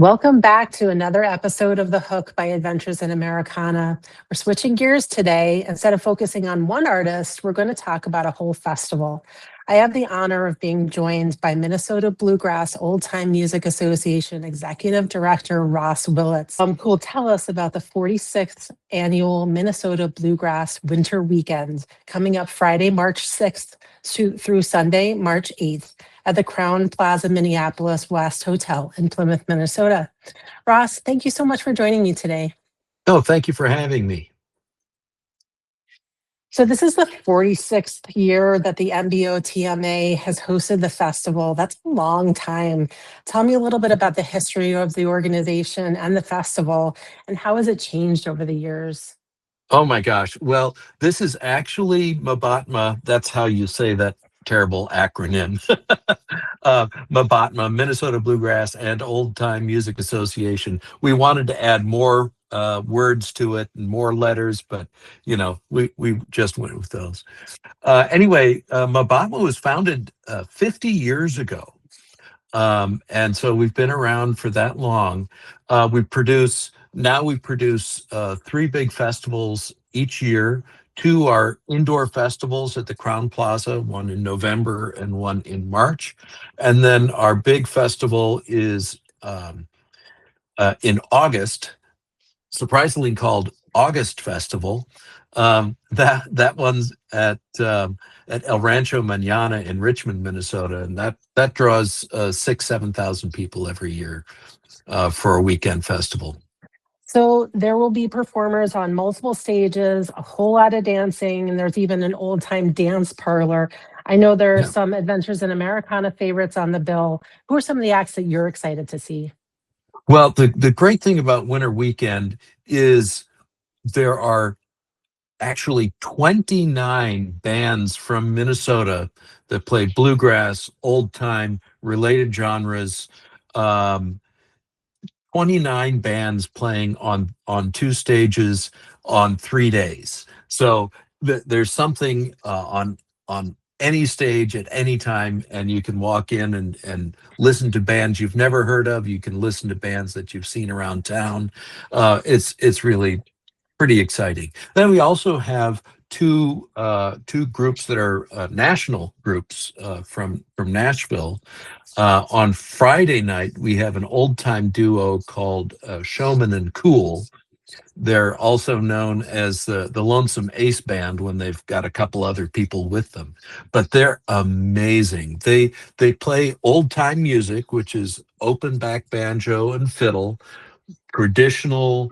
Welcome back to another episode of The Hook by Adventures in Americana. We're switching gears today. Instead of focusing on one artist, we're going to talk about a whole festival. I have the honor of being joined by Minnesota Bluegrass Old Time Music Association Executive Director Ross Willits, who will tell us about the 46th annual Minnesota Bluegrass Winter Weekend coming up Friday, March 6th through Sunday, March 8th. At the Crowne Plaza MPLS West Hotel in Plymouth, Minnesota. Ross, thank you so much for joining me today. No, thank you for having me. So this is the 46th year that the MBOTMA has hosted the festival. That's a long time. Tell me a little bit about the history of the organization and the festival, and how has it changed over the years? Oh my gosh. Well, this is actually MBOTMA. That's how you say that terrible acronym. MBOTMA, Minnesota Bluegrass and Old Time Music Association. We wanted to add more words to it and more letters, but we just went with those. Anyway, MBOTMA was founded 50 years ago. And so we've been around for that long. We produce 3 big festivals each year. 2 are indoor festivals at the Crowne Plaza, one in November and one in March. And then our big festival is in August, surprisingly called August Festival. That one's at El Rancho Mañana in Richmond, Minnesota, and that draws 7,000 people every year for a weekend festival. So there will be performers on multiple stages, a whole lot of dancing, and there's even an old time dance parlor. I know there are some Adventures in Americana favorites on the bill. Who are some of the acts that you're excited to see? Well, the great thing about Winter Weekend is there are actually 29 bands from Minnesota that play bluegrass, old time, related genres. 29 bands playing on 2 stages on 3 days. So there's something on any stage at any time, and you can walk in and listen to bands you've never heard of. You can listen to bands that you've seen around town. It's really pretty exciting. Then we also have two groups that are national groups from Nashville. On Friday night, we have an old time duo called Showman and Cool. They're also known as the Lonesome Ace Band when they've got a couple other people with them, but they're amazing. They play old time music, which is open back banjo and fiddle, traditional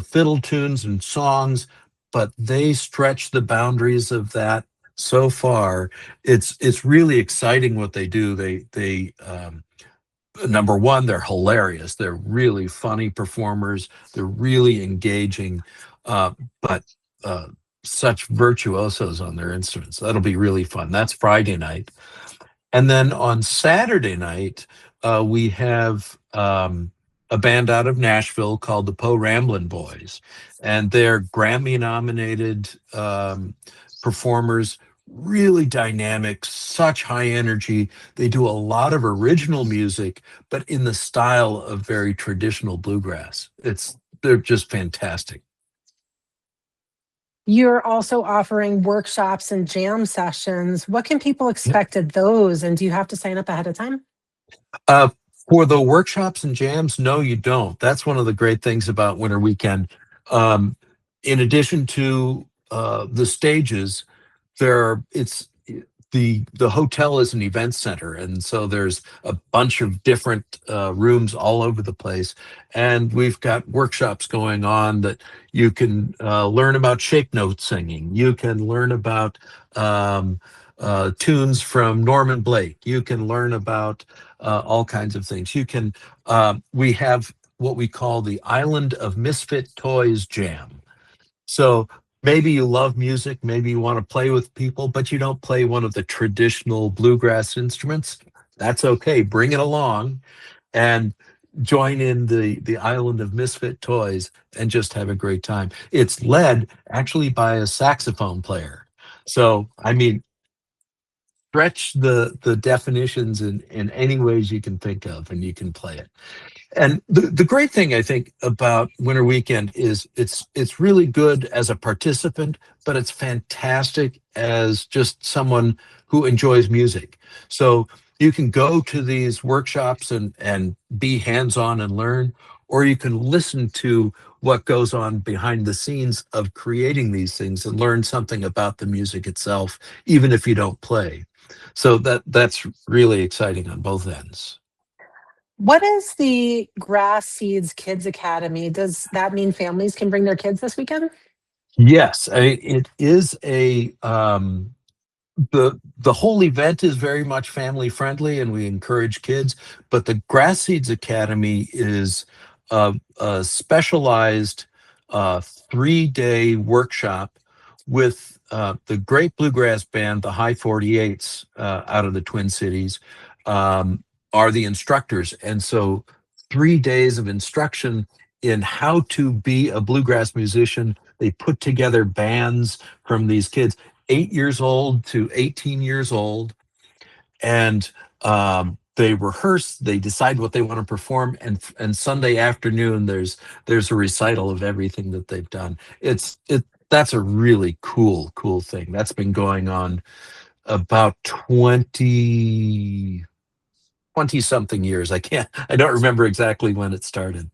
fiddle tunes and songs, but they stretch the boundaries of that so far. It's really exciting what they do. They number one, they're hilarious. They're really funny performers. They're really engaging, but such virtuosos on their instruments. That'll be really fun. That's Friday night. And then on Saturday night, we have a band out of Nashville called the Po Ramblin' Boys, and they're Grammy-nominated performers, really dynamic, such high energy. They do a lot of original music, but in the style of very traditional bluegrass. They're just fantastic. You're also offering workshops and jam sessions. What can people expect at those? And do you have to sign up ahead of time? For the workshops and jams, no, you don't. That's one of the great things about Winter Weekend. In addition to the stages, the hotel is an event center, and so there's a bunch of different rooms all over the place, and we've got workshops going on that you can learn about shake note singing. You can learn about tunes from Norman Blake. You can learn about all kinds of things. We have what we call the Island of Misfit Toys Jam. So maybe you love music, maybe you want to play with people, but you don't play one of the traditional bluegrass instruments. That's okay. Bring it along and join in the Island of Misfit Toys and just have a great time. It's led actually by a saxophone player. So, I mean, stretch the definitions in any ways you can think of, and you can play it. And the great thing I think about Winter Weekend is it's really good as a participant, but it's fantastic as just someone who enjoys music. So you can go to these workshops and be hands-on and learn, or you can listen to what goes on behind the scenes of creating these things and learn something about the music itself, even if you don't play. So that's really exciting on both ends. What is the Grass Seeds Kids Academy? Does that mean families can bring their kids this weekend? Yes, it is the whole event is very much family friendly, and we encourage kids. But the Grass Seeds Academy is a specialized 3-day workshop with the great bluegrass band, the High 48s, out of the Twin Cities, are the instructors, and so 3 days of instruction in how to be a bluegrass musician. They put together bands from these kids 8 years old to 18 years old, and they rehearse. They decide what they want to perform, and Sunday afternoon there's a recital of everything that they've done. That's a really cool thing that's been going on about 20 something years. I don't remember exactly when it started.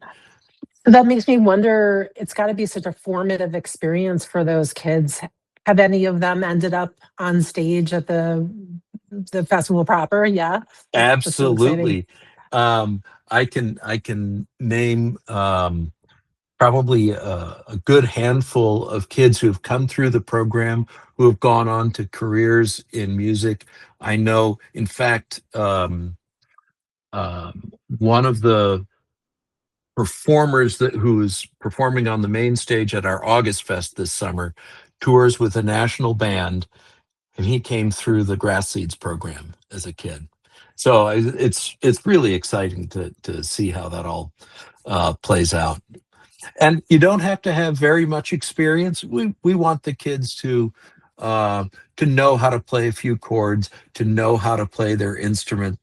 That makes me wonder, it's got to be such a formative experience for those kids. Have any of them ended up on stage at the festival proper? Yeah. That's so exciting. Absolutely. I can name probably a good handful of kids who have come through the program who have gone on to careers in music. I know, in fact, one of the performers who is performing on the main stage at our August Fest this summer tours with a national band, and he came through the Grass Seeds program as a kid. So it's really exciting to see how that all plays out. And you don't have to have very much experience. We want the kids to know how to play a few chords, to know how to play their instrument.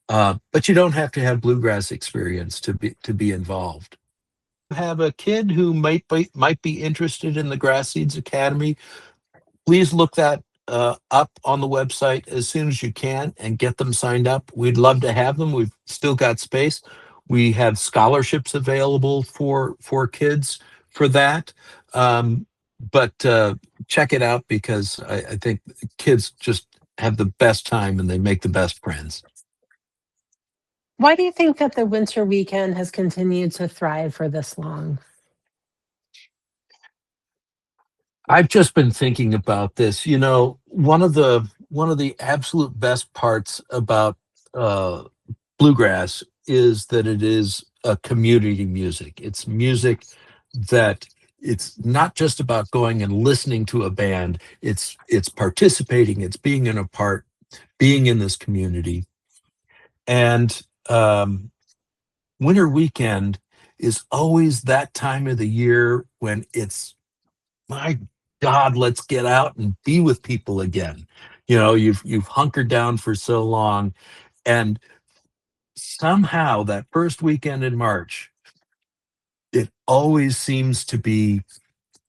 But you don't have to have bluegrass experience to be involved. Have a kid who might be interested in the Grass Seeds Academy, please look that up on the website as soon as you can and get them signed up. We'd love to have them. We've still got space. We have scholarships available for kids for that. But check it out, because I think kids just have the best time and they make the best friends. Why do you think that the winter weekend has continued to thrive for this long? I've just been thinking about this. One of the absolute best parts about uh, bluegrass is that it is a community music. It's music that it's not just about going and listening to a band. It's participating. It's being in a part, being in this community. And winter weekend is always that time of the year when it's, my God, let's get out and be with people again. You've hunkered down for so long, and somehow that first weekend in March, it always seems to be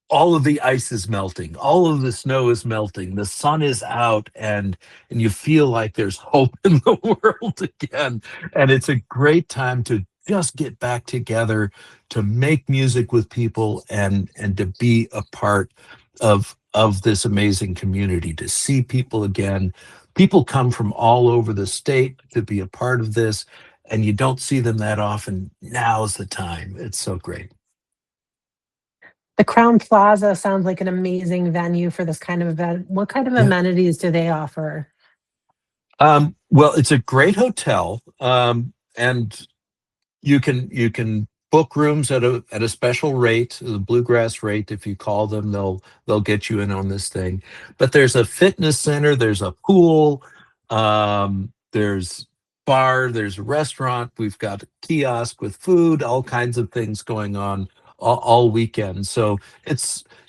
all of the ice is melting, all of the snow is melting, the sun is out, and you feel like there's hope in the world again. And it's a great time to just get back together, to make music with people, and to be a part of this amazing community, to see people again. People come from all over the state to be a part of this, and you don't see them that often. Now's the time. It's so great. The Crowne Plaza sounds like an amazing venue for this kind of event. What kind of Yeah. amenities do they offer? Well, it's a great hotel, and you can book rooms at a special rate, the bluegrass rate. If you call them, they'll get you in on this thing. But there's a fitness center, there's a pool, there's bar, there's a restaurant. We've got a kiosk with food, all kinds of things going on all weekend. So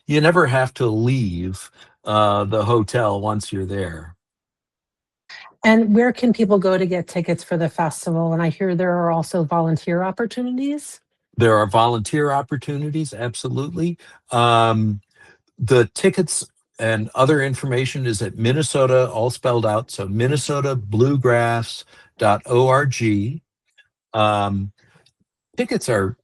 you never have to leave the hotel once you're there. And where can people go to get tickets for the festival? And I hear there are also volunteer opportunities. There are volunteer opportunities, absolutely. The tickets and other information is at Minnesota, all spelled out. So minnesotabluegrass.org. Tickets are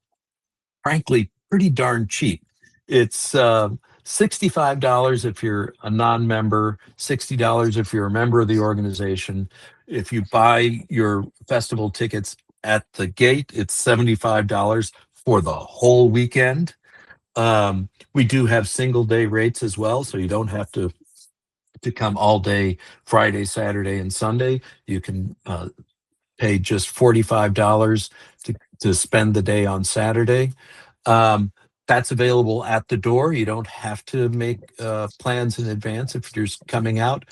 frankly pretty darn cheap. It's $65 if you're a non-member, $60 if you're a member of the organization. If you buy your festival tickets at the gate, it's $75 for the whole weekend. We do have single day rates as well, so you don't have to come all day Friday, Saturday, and Sunday. You can pay just $45 to spend the day on Saturday. That's available at the door. You don't have to make plans in advance if you're just coming out.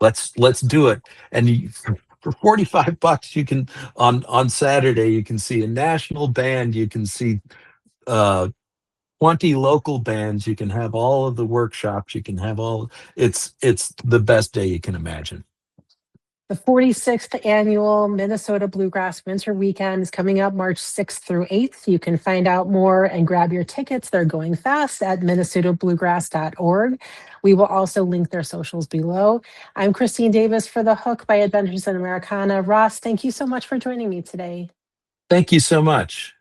Let's do it. And for $45, you can on Saturday you can see a national band. You can see 20 local bands. You can have all of the workshops. You can have all. It's the best day you can imagine. The 46th annual Minnesota Bluegrass Winter Weekend is coming up March 6th through 8th. You can find out more and grab your tickets. They're going fast at minnesotabluegrass.org. We will also link their socials below. I'm Christine Davis for The Hook by Adventures in Americana. Ross, thank you so much for joining me today. Thank you so much.